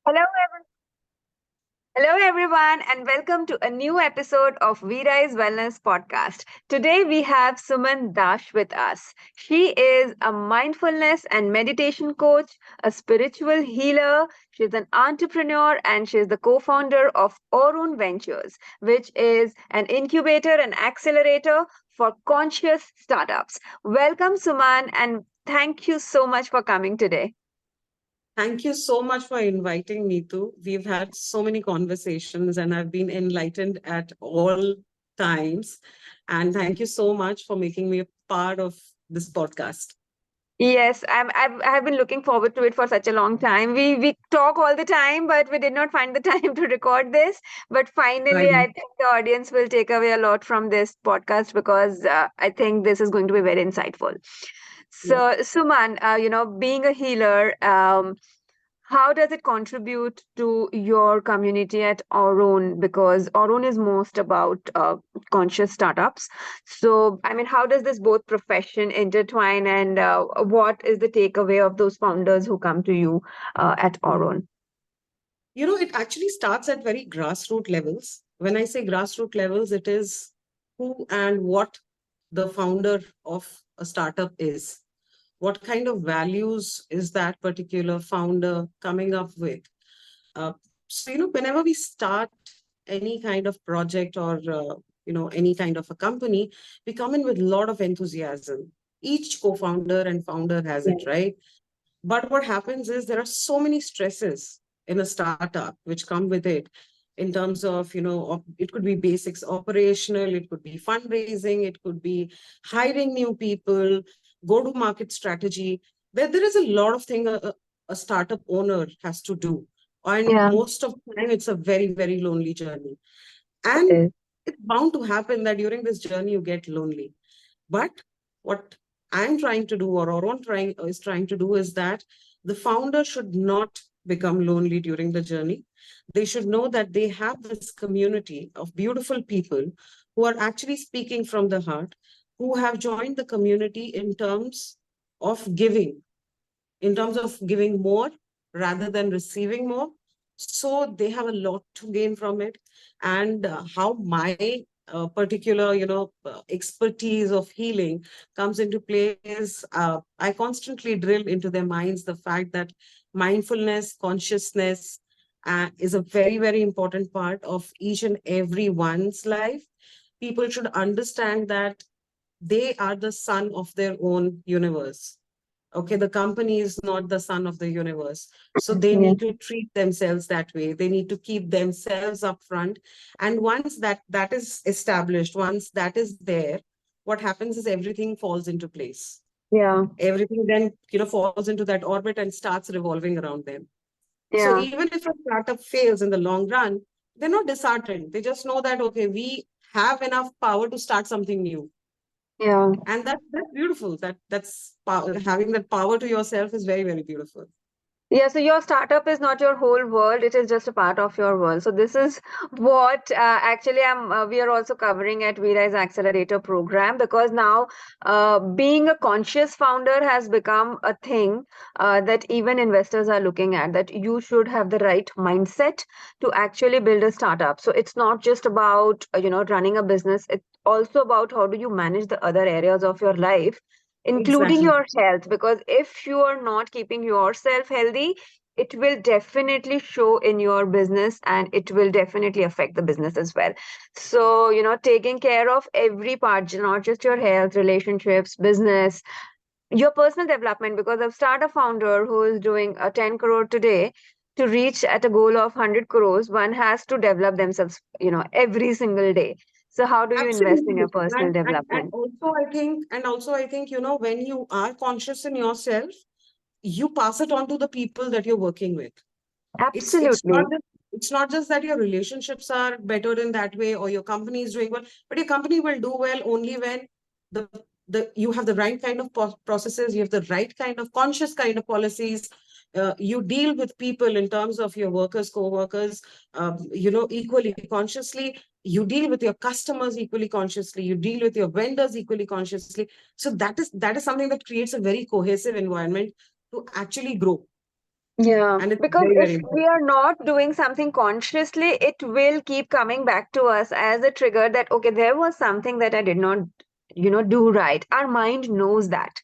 Hello, Hello, everyone, and welcome to a new episode of Virai's Wellness Podcast. Today, we have Suman Dash with us. She is a mindfulness and meditation coach, a spiritual healer. She's an entrepreneur, and she's the co founder of Orun Ventures, which is an incubator and accelerator for conscious startups. Welcome, Suman, and thank you so much for coming today. Thank you so much for inviting me to. We've had so many conversations and I've been enlightened at all times. And thank you so much for making me a part of this podcast. Yes, I've been looking forward to it for such a long time. We talk all the time, but we did not find the time to record this. But finally, I Right. think the audience will take away a lot from this podcast because I think this is going to be very insightful. Yeah. So, Suman, being a healer, how does it contribute to your community at Auron? Because Auron is most about conscious startups. So, I mean, how does this both profession intertwine, and what is the takeaway of those founders who come to you at Auron? It actually starts at very grassroots levels. When I say grassroots levels, it is who and what the founder of a startup is. What kind of values is that particular founder coming up with? Uh, whenever we start any kind of project or, any kind of a company, we come in with a lot of enthusiasm. Each co-founder and founder has Yeah. it, right? But what happens is there are so many stresses in a startup which come with it in terms of, it could be basics operational, it could be fundraising, it could be hiring new people, go to market strategy. There is a lot of thing a startup owner has to do. And Yeah, most of the time, it's a very, very lonely journey. it And is. it's bound to happen that during this journey, you get lonely. But what I'm trying to do, or Auron is trying to do, is that the founder should not become lonely during the journey. They should know that they have this community of beautiful people who are actually speaking from the heart, who have joined the community in terms of giving more rather than receiving more. So they have a lot to gain from it. And how my particular, expertise of healing comes into play is I constantly drill into their minds the fact that mindfulness, consciousness is a very, very important part of each and every one's life. People should understand that they are the sun of their own universe. Okay, the company is not the sun of the universe, so they Yeah. need to treat themselves that way. They need to keep themselves up front. And once that is established, once that is there, what happens is everything falls into place. Yeah. Everything then falls into that orbit and starts revolving around them. So Yeah. even if a startup fails in the long run, they're not disheartened. They just know that, okay, we have enough power to start something new. Yeah. And that's beautiful. Having that power to yourself is very, very beautiful. Yeah, so your startup is not your whole world, it is just a part of your world. So this is what actually we are also covering at Vira's Accelerator program, because now being a conscious founder has become a thing that even investors are looking at, that you should have the right mindset to actually build a startup. So it's not just about, running a business, it's also about how do you manage the other areas of your life, including Exactly. your health, because if you are not keeping yourself healthy, it will definitely show in your business, and it will definitely affect the business as well. So, taking care of every part, not just your health, relationships, business, your personal development, because I've started a founder who is doing a 10 crore today. To reach at a goal of 100 crores, one has to develop themselves, every single day. So how do you invest in Absolutely. your personal And development? also I think, when you are conscious in yourself, you pass it on to the people that you're working with. It's not Absolutely. just it's not just that your relationships are better in that way or your company is doing well, but your company will do well only when the you have the right kind of processes, you have the right kind of conscious kind of policies. You deal with people in terms of your workers, co-workers, equally consciously. You deal with your customers equally consciously. You deal with your vendors equally consciously. So that is something that creates a very cohesive environment to actually grow. Yeah, And it's because very, if very we are important. not doing something consciously, it will keep coming back to us as a trigger that, okay, there was something that I did not, do right. Our mind knows that.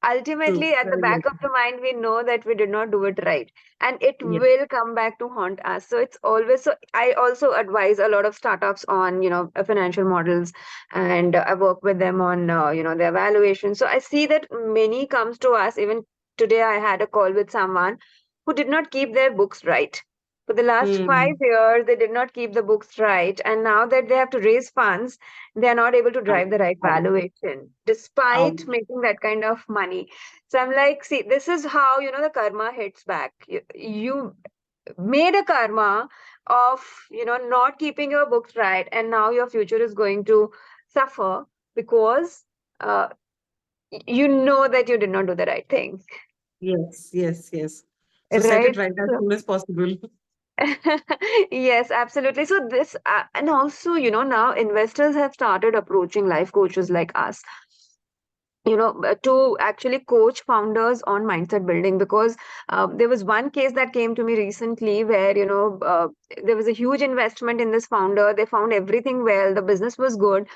True. Ultimately, at the Very, back very of true. the mind, we know that we did not do it right, and it Yes. will come back to haunt us. So it's always so. I also advise a lot of startups on, financial models, and I work with them on, the evaluation. So I see that many comes to us. Even today, I had a call with someone who did not keep their books right. For the last Hmm. 5 years, they did not keep the books right, and now that they have to raise funds, they are not able to Out, drive the right out, valuation out. despite making that kind of money. So I'm like, see, this is how, the karma hits back. You made a karma of, not keeping your books right, and now your future is going to suffer because uh, you know that you did not do the right thing, Yes, yes, yes. So set it right? right as So- soon as possible. Yes, absolutely. So this, and also, now investors have started approaching life coaches like us, to actually coach founders on mindset building, because there was one case that came to me recently where, there was a huge investment in this founder. They found everything well, the business was good,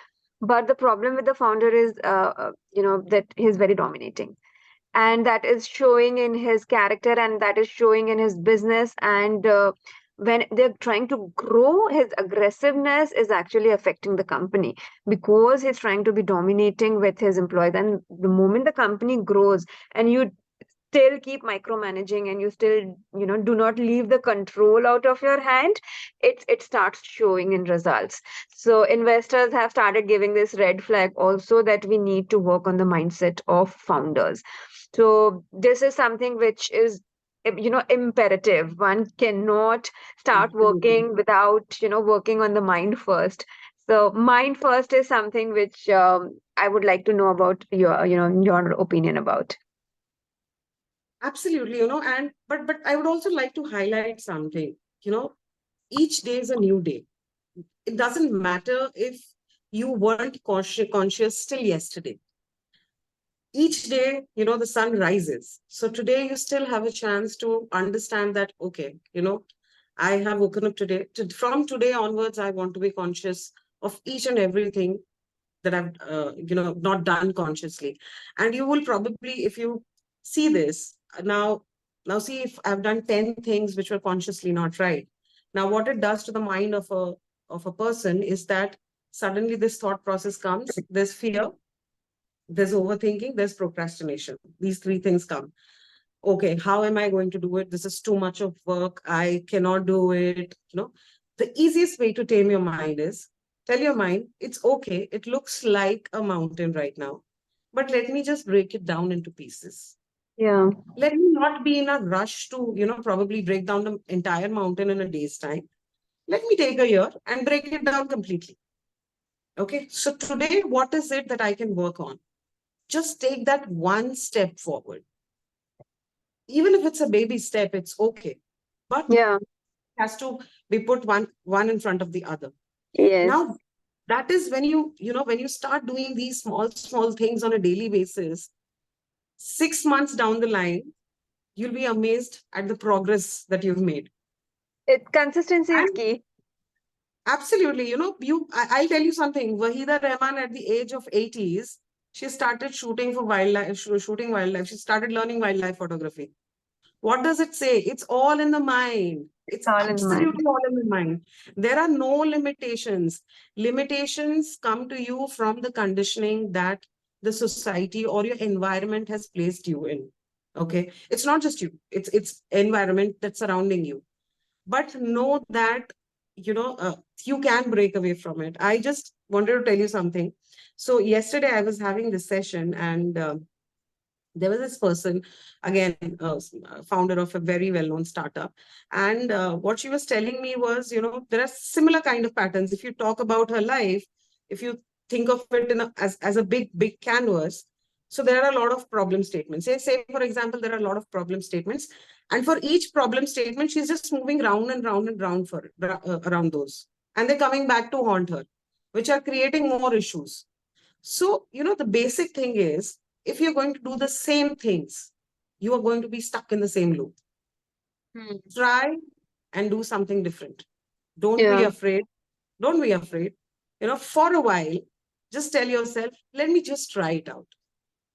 but the problem with the founder is, that he's very dominating, and that is showing in his character, and that is showing in his business. And when they're trying to grow, his aggressiveness is actually affecting the company because he's trying to be dominating with his employees. And the moment the company grows and you still keep micromanaging, and you still, do not leave the control out of your hand, it starts showing in results. So investors have started giving this red flag also, that we need to work on the mindset of founders. So this is something which is, imperative. One cannot start Absolutely. working without, working on the mind first. So mind first is something which, I would like to know about your opinion about. Absolutely, and but I would also like to highlight something. You know, each day is a new day. It doesn't matter if you weren't conscious till yesterday. Each day, the sun rises. So today you still have a chance to understand that, okay, I have woken up today. From today onwards, I want to be conscious of each and everything that I've, not done consciously. And you will probably, if you see this now see if I've done 10 things which were consciously not right. Now, what it does to the mind of a person is that suddenly this thought process comes. There's fear, there's overthinking, there's procrastination. These three things come. Okay, how am I going to do it? This is too much of work. I cannot do it. The easiest way to tame your mind is tell your mind, it's okay. It looks like a mountain right now, but let me just break it down into pieces. Yeah. Let me not be in a rush to, probably break down the entire mountain in a day's time. Let me take a year and break it down completely. Okay. So today, what is it that I can work on? Just take that one step forward. Even if it's a baby step, it's okay. But Yeah. has to be put one in front of the other. Yes. Now, that is when you start doing these small things on a daily basis, 6 months down the line, you'll be amazed at the progress that you've made. Consistency is And key. absolutely, I'll tell you something. Wahida Rahman at the age of 80s, she started shooting for wildlife, shooting wildlife. She started learning wildlife photography. What does it say? It's all in the mind. It's It's all in the mind. absolutely all in the mind. There are no limitations. Limitations come to you from the conditioning that the society or your environment has placed you in. Okay. It's not just you, it's environment that's surrounding you. But know that, you can break away from it. I just wanted to tell you something. So yesterday I was having this session, and there was this person, again, founder of a very well-known startup. And what she was telling me was, there are similar kind of patterns. If you talk about her life, if you think of it as a big canvas, so there are a lot of problem statements. Say for example, there are a lot of problem statements, and for each problem statement, she's just moving round and round and round around those, and they're coming back to haunt her, which are creating more issues. So, the basic thing is, if you're going to do the same things, you are going to be stuck in the same loop. Hmm. Try and do something different. Don't be Yeah. afraid. Don't be afraid. For a while, just tell yourself, let me just try it out.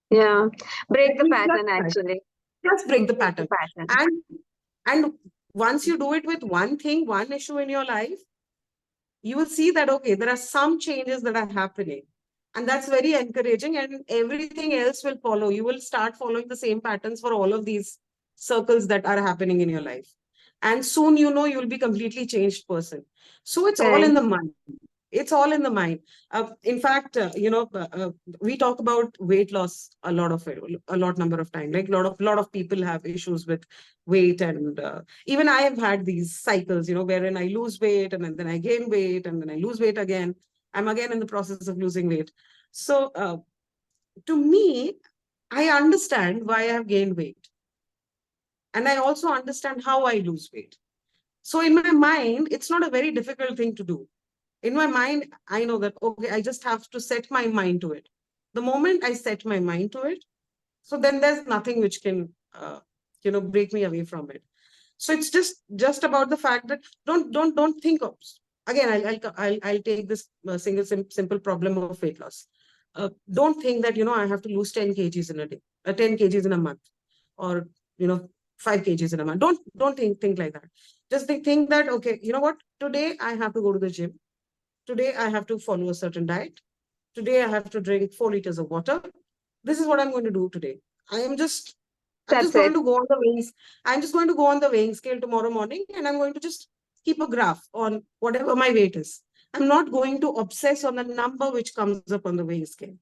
Yeah. Break Let the me just pattern, try. actually. Just break the Break the pattern. pattern. And once you do it with one thing, one issue in your life, you will see that okay, there are some changes that are happening. And that's very encouraging, and everything else will follow. You will start following the same patterns for all of these circles that are happening in your life. And soon, you'll be completely changed person. So it's all in Right. the mind. It's all in the mind. In fact, we talk about weight loss a lot of it, a lot number of times. Like lot of people have issues with weight, and even I have had these cycles, wherein I lose weight and then I gain weight and then I lose weight again. I'm again in the process of losing weight. So to me, I understand why I have gained weight, and I also understand how I lose weight. So in my mind, it's not a very difficult thing to do. In my mind, I know that okay, I just have to set my mind to it. The moment I set my mind to it, so then there's nothing which can break me away from it. So it's just about the fact that don't think of, again, I'll take this simple problem of weight loss. Don't think that I have to lose 10 kgs in a day, 10 kgs in a month, or you know 5 kgs in a month. Don't think like that. Just think that okay, you know what, today I have to go to the gym. Today I have to follow a certain diet. Today I have to drink 4 liters of water. This is what I'm going to do today. I am just I'm just That's going it. to go on the weighing. I'm just going to go on the weighing scale tomorrow morning, and I'm going to just keep a graph on whatever my weight is. I'm not going to obsess on the number which comes up on the weighing scale.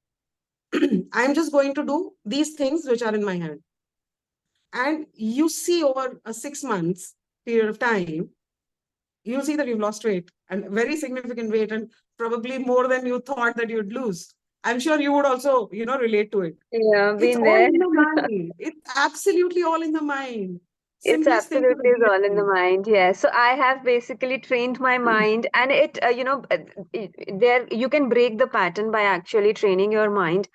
I'm just going to do these things which are in my hand. And you see over a 6 months period of time, you'll see that you've lost weight, and very significant weight, and probably more than you thought that you'd lose. I'm sure you would also, relate to it. Yeah, It's been all there. in the mind. It's absolutely all in the mind. It's Simplest thing to absolutely is all in the realize. mind. Yeah. So I have basically trained my mind, and there you can break the pattern by actually training your mind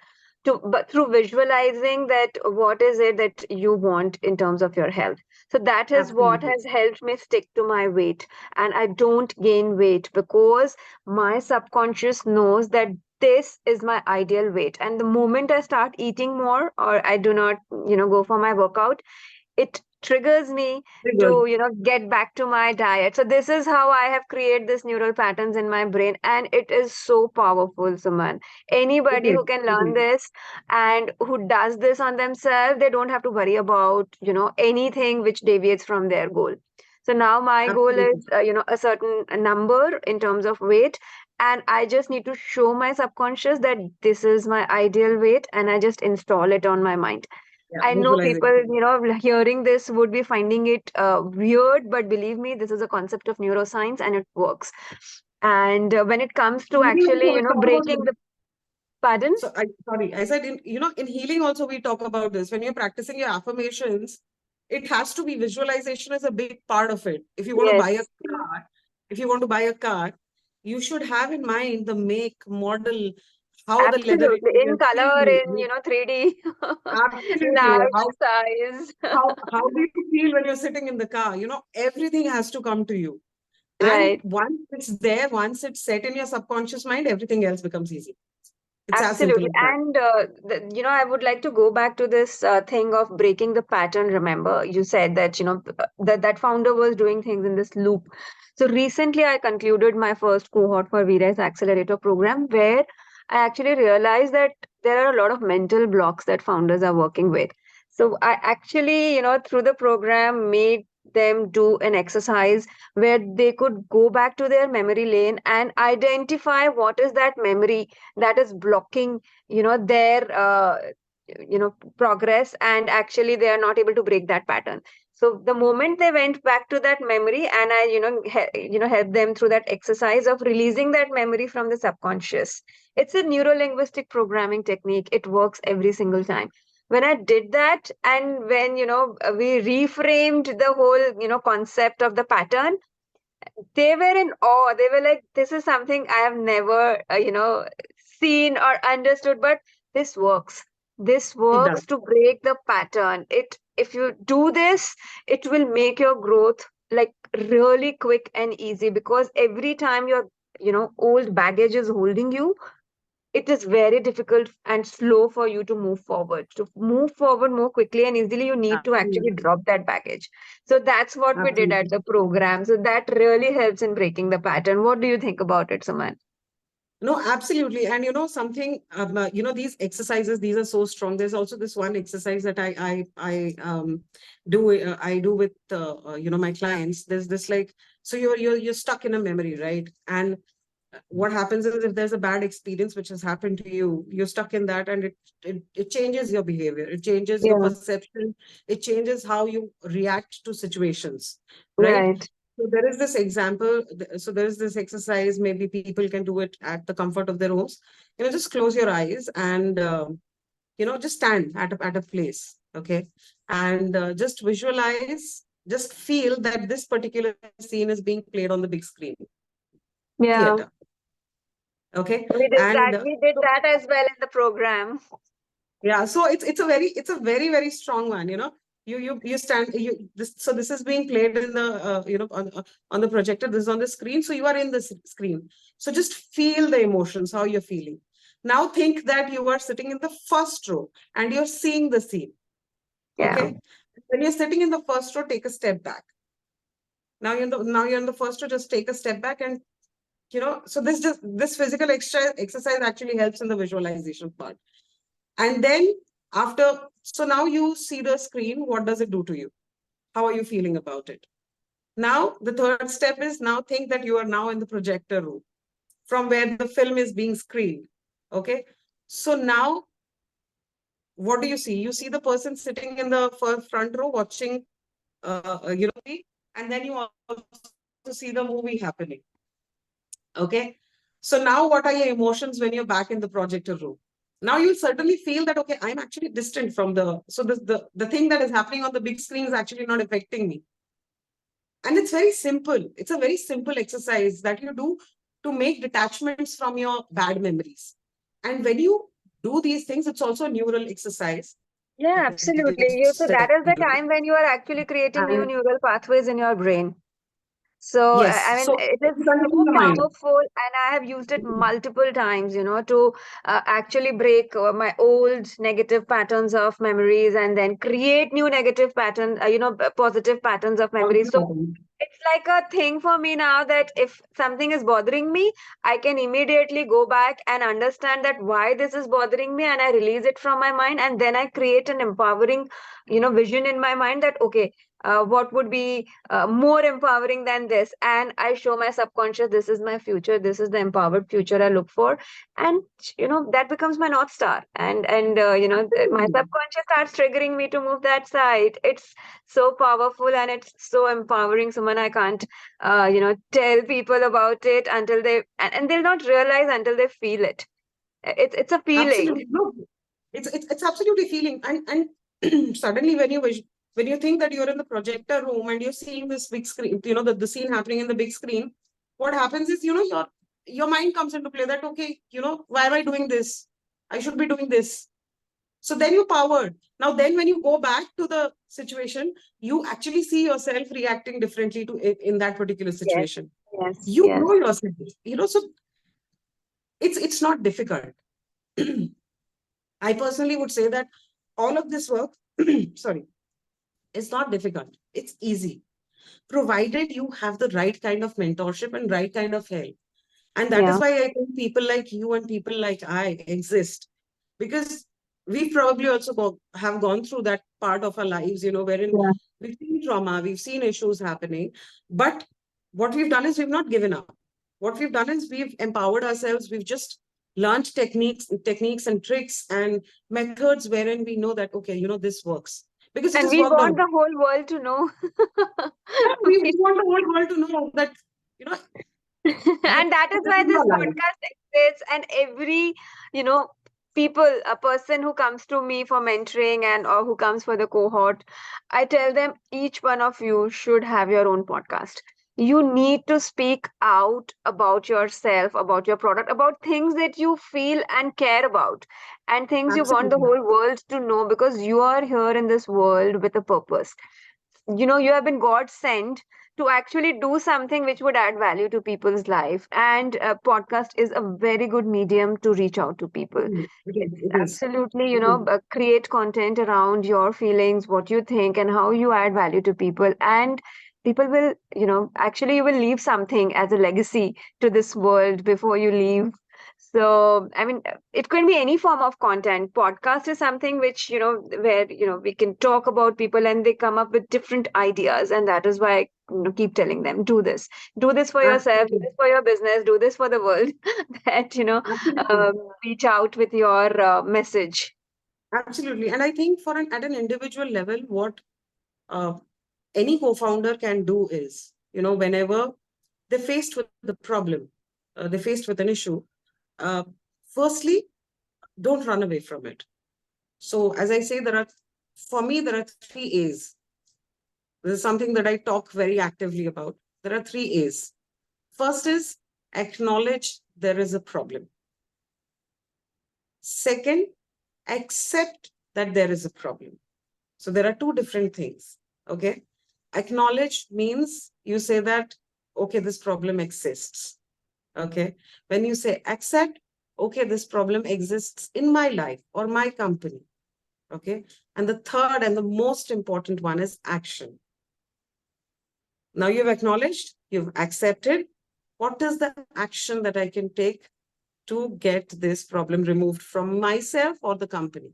but through visualizing that what is it that you want in terms of your health. So that is what Absolutely. has helped me stick to my weight, and I don't gain weight because my subconscious knows that this is my ideal weight. And the moment I start eating more, or I do not, go for my workout, it triggers me Very to good. get back to my diet. So this is how I have created this neural patterns in my brain, and it is so powerful, Suman. It Anybody is. who can It learn is. this and who does this on themselves, they don't have to worry about anything which deviates from their goal. So now my goal Absolutely. is a certain number in terms of weight, and I just need to show my subconscious that this is my ideal weight, and I just install it on my mind. Yeah, I know people, visualization. hearing this would be finding it weird, but believe me, this is a concept of neuroscience and it works. And when it comes to Healing actually, also, we talk about breaking this. the pardon, So sorry, I said in healing also we talk about this. When you're practicing your affirmations, it has to be, visualization is a big part of it. If you want to buy a yes, car, if you want to buy a car, you should have in mind the make, model, how the leather absolutely. In interior color, feels. in 3D, Absolutely. large size, How do you feel when you're sitting in the car? Everything has to come to you. And right? once it's there, once it's set in your subconscious mind, everything else becomes easy. It's as simple Absolutely. as that. And, I would like to go back to this thing of breaking the pattern. Remember, you said that, that founder was doing things in this loop. So recently, I concluded my first cohort for VRES Accelerator program, where I actually realized that there are a lot of mental blocks that founders are working with. So I actually, through the program, made them do an exercise where they could go back to their memory lane and identify what is that memory that is blocking their progress, and actually they are not able to break that pattern. So the moment they went back to that memory, and I helped them through that exercise of releasing that memory from the subconscious. It's a neuro linguistic programming technique. It works every single time. When I did that, and when we reframed the whole concept of the pattern, they were in awe. They were like, this is something I have never, seen or understood, but this works. This It does. works to break the pattern. It if you do this, it will make your growth like really quick and easy, because every time your old baggage is holding you, it is very difficult and slow for you to move forward. To move forward more quickly and easily, you need to actually Absolutely. drop that baggage. So that's what we did at Absolutely. the program. So that really helps in breaking the pattern. What do you think about it, Suman? No, absolutely. And something, these exercises, these are so strong. There's also this one exercise that I do with, my clients. There's this like, so you're stuck in a memory, right? And what happens is, if there's a bad experience which has happened to you, you're stuck in that, and it changes your behavior, it changes your Yeah, perception, it changes how you react to situations, right? right. So there is this example, so there is this exercise, maybe people can do it at the comfort of their homes. Just close your eyes and just stand at a place, okay? And just visualize, just feel that this particular scene is being played on the big screen, Yeah, theater. Okay. we did And that. We did that as well in the program. yeah, so it's a very very strong one. You stand, so this is being played in the on the projector. This is on the screen, so you are in the screen. So just feel the emotions, how you're feeling. Now think that you are sitting in the first row and you're seeing the scene. Yeah, Okay. When you're sitting in the first row, take a step back. Now you're in the first row. Just take a step back, and so this physical exercise actually helps in the visualization part. And then after, so now you see the screen, what does it do to you? How are you feeling about it? Now, the third step is, now think that you are now in the projector room from where the film is being screened. Okay. So now, what do you see? You see the person sitting in the front row watching, and then you also see the movie happening. Okay. So now what are your emotions when you're back in the projector room? Now you'll certainly feel that, okay, I'm actually distant from so the thing that is happening on the big screen is actually not affecting me. And it's very simple. It's a very simple exercise that you do to make detachments from your bad memories. And when you do these things, it's also a neural exercise yeah, that absolutely. So you that is the do. time when you are actually creating new And neural pathways in your brain. So, I yes, mean, so it is it's condition so the mind. powerful, and I have used it multiple times, to actually break my old negative patterns of memories and then create new negative patterns, positive patterns of memories. So, it's like a thing for me now that if something is bothering me, I can immediately go back and understand that why this is bothering me, and I release it from my mind, and then I create an empowering, vision in my mind that, okay, what would be more empowering than this? And I show my subconscious, this is my future, this is the empowered future I look for. And that becomes my north star, and my Absolutely. subconscious starts triggering me to move that side. It's so powerful and it's so empowering, Suman. I can't tell people about it until and they'll not realize until they feel it. It's a feeling. Absolutely. No, it's absolutely feeling. And suddenly when you think that you're in the projector room and you're seeing this big screen, the scene happening in the big screen, what happens is, your mind comes into play that, okay, why am I doing this? I should be doing this. So then you're powered. Now then when you go back to the situation, you actually see yourself reacting differently to it in that particular Yes, situation. yes, You yes. know yourself. So it's not difficult. I personally would say that all of this work, sorry, it's not difficult. It's easy, provided you have the right kind of mentorship and right kind of help. And that is Yeah, why I think people like you and people like I exist, because we've probably also have gone through that part of our lives, wherein yeah. we've seen trauma, we've seen issues happening. But what we've done is we've not given up. What we've done is we've empowered ourselves. We've just learned techniques and tricks and methods wherein we know that, okay, this works because it And has we worked on want us. the whole world to know. Yeah, we want the whole world to know that, you know, And that is why you're this alive. podcast exists. And every, you know, people, a person who comes to me for mentoring and or who comes for the cohort, I tell them each one of you should have your own podcast. you need to speak out about yourself, about your product, about things that you feel and care about, and things you want the Absolutely. whole world to know, because you are here in this world with a purpose. You have been God sent to actually do something which would add value to people's life, and podcast is a very good medium to reach out to people. Mm, it is. It's It is. absolutely, It is. create content around your feelings, what you think, and how you add value to people. And people will, actually, you will leave something as a legacy to this world before you leave. So, I mean, it can be any form of content. Podcast is something which, where, we can talk about people and they come up with different ideas. And that is why I, keep telling them, do this for yourself, do Absolutely. this for your business, do this for the world, that, Absolutely. reach out with your message. Absolutely. And I think for an at an individual level, what uh, any co-founder can do is, whenever they're faced with the problem, they're faced with an issue, uh, firstly, don't run away from it. So, as I say, for me, there are three A's. This is something that I talk very actively about. There are three A's. First is acknowledge there is a problem. Second, accept that there is a problem. So there are two different things. Okay. Acknowledge means you say that, okay, this problem exists. Okay. When you say accept, okay, this problem exists in my life or my company. Okay. And the third and the most important one is action. Now you've acknowledged, you've accepted. What is the action that I can take to get this problem removed from myself or the company?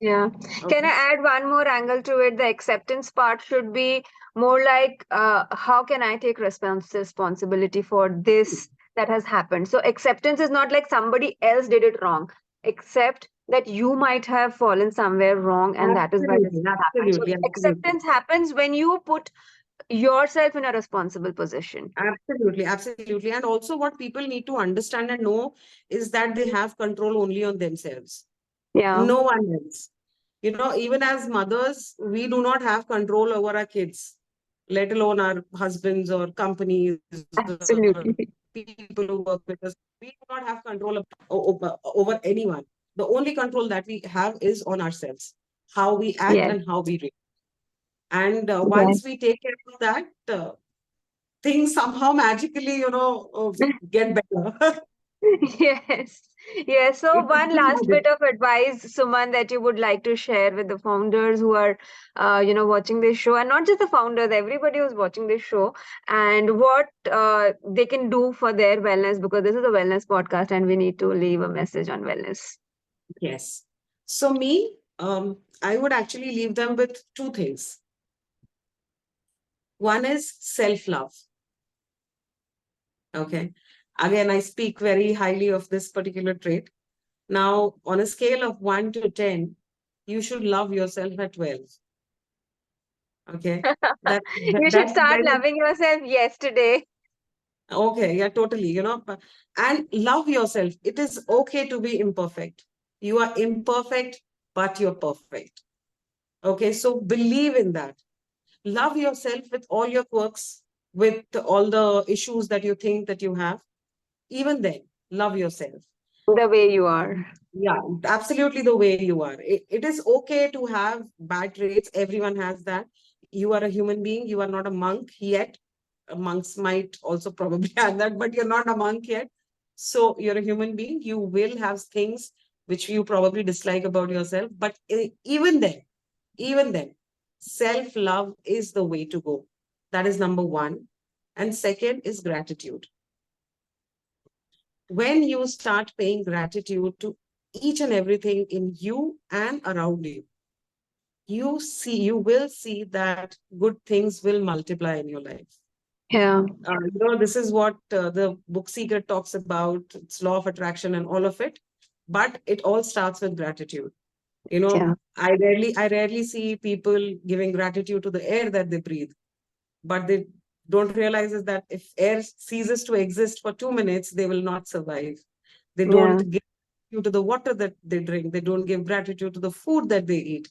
Yeah. Can Okay. I add one more angle to it? The acceptance part should be more like, how can I take responsibility for this that has happened? So acceptance is not like somebody else did it wrong. Accept that you might have fallen somewhere wrong, and that is why this Absolutely, has happened. So absolutely, absolutely. acceptance happens when you put yourself in a responsible position. Absolutely, absolutely. And also, what people need to understand and know is that they have control only on themselves, Yeah, no one else. Even as mothers, we do not have control over our kids, let alone our husbands or companies or absolutely. people who work with us. We do not have control over anyone. The only control that we have is on ourselves, how we act Yes, and how we react. And once yes. we take care of that, things somehow magically, get better. Yes. Yes. So, It's a one simple last magic. bit of advice, Suman, that you would like to share with the founders who are, watching this show, and not just the founders, everybody who's watching this show, and what they can do for their wellness, because this is a wellness podcast, and we need to leave a message on wellness. Yes. So me, I would actually leave them with two things. One is self-love. Okay. Again, I speak very highly of this particular trait. Now, on a scale of 1 to 10, you should love yourself at 12. Okay. You should That's start very loving yourself yesterday. okay. Yeah, totally. And love yourself. It is okay to be imperfect. You are imperfect, but you're perfect. Okay. So believe in that. Love yourself with all your quirks, with all the issues that you think that you have. Even then, love yourself. The way you are. Yeah, absolutely the way you are. It is okay to have bad traits. Everyone has that. You are a human being. You are not a monk yet. Monks might also probably have that, but you're not a monk yet. So you're a human being. You will have things which you probably dislike about yourself. But even then, self love is the way to go. That is number one. And second is gratitude. When you start paying gratitude to each and everything in you and around you, you will see that good things will multiply in your life. Yeah. This is what the book Secret talks about. It's law of attraction and all of it. But it all starts with gratitude. Yeah. I rarely see people giving gratitude to the air that they breathe, but they don't realize is that if air ceases to exist for 2 minutes, they will not survive. They don't Yeah. give gratitude to the water that they drink. They don't give gratitude to the food that they eat.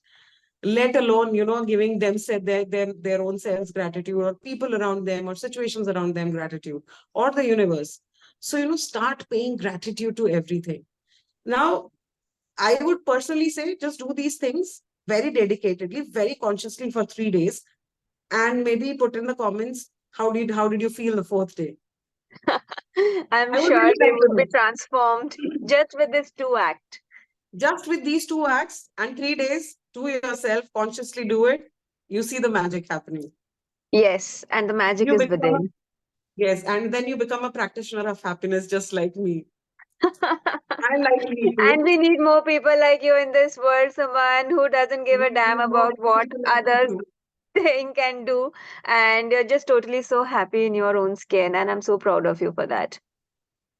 let alone, giving them said their own selves gratitude, or people around them, or situations around them gratitude, or the universe. So, start paying gratitude to everything. Now, I would personally say just do these things very dedicatedly, very consciously for 3 days, and maybe put in the comments how did you feel the fourth day. I'm I would sure really they like to would be know. transformed just with this two act. Just with these two acts and 3 days, to yourself, consciously do it, you see the magic happening. Yes, and the magic You is become a, within. yes, and then you become a practitioner of happiness just like me. And like me And too. we need more people like you in this world, someone who doesn't give We a damn need more about what people like me others too. think and do. And you're just totally so happy in your own skin. And I'm so proud of you for that.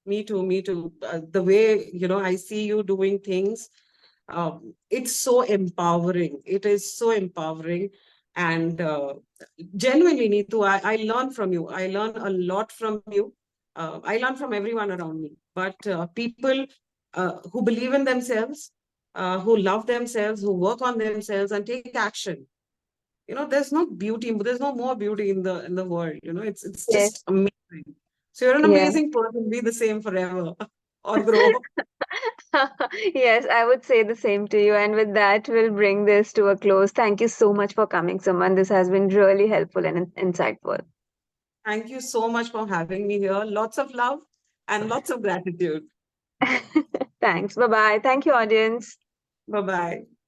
Me too, me too. The way, I see you doing things, it's so empowering. It is so empowering. And genuinely, Neetu, I learn from you. I learn a lot from you. I learn from everyone around me. But people who believe in themselves, who love themselves, who work on themselves and take action. There's no beauty, there's no more beauty in the world. It's just Yes. amazing. So you're an Yeah. amazing person. Be the same forever or grow. Yes, I would say the same to you. And with that, we'll bring this to a close. Thank you so much for coming, Suman. This has been really helpful and insightful. Thank you so much for having me here. Lots of love and lots of gratitude. Thanks. Bye bye. Thank you, audience. Bye bye.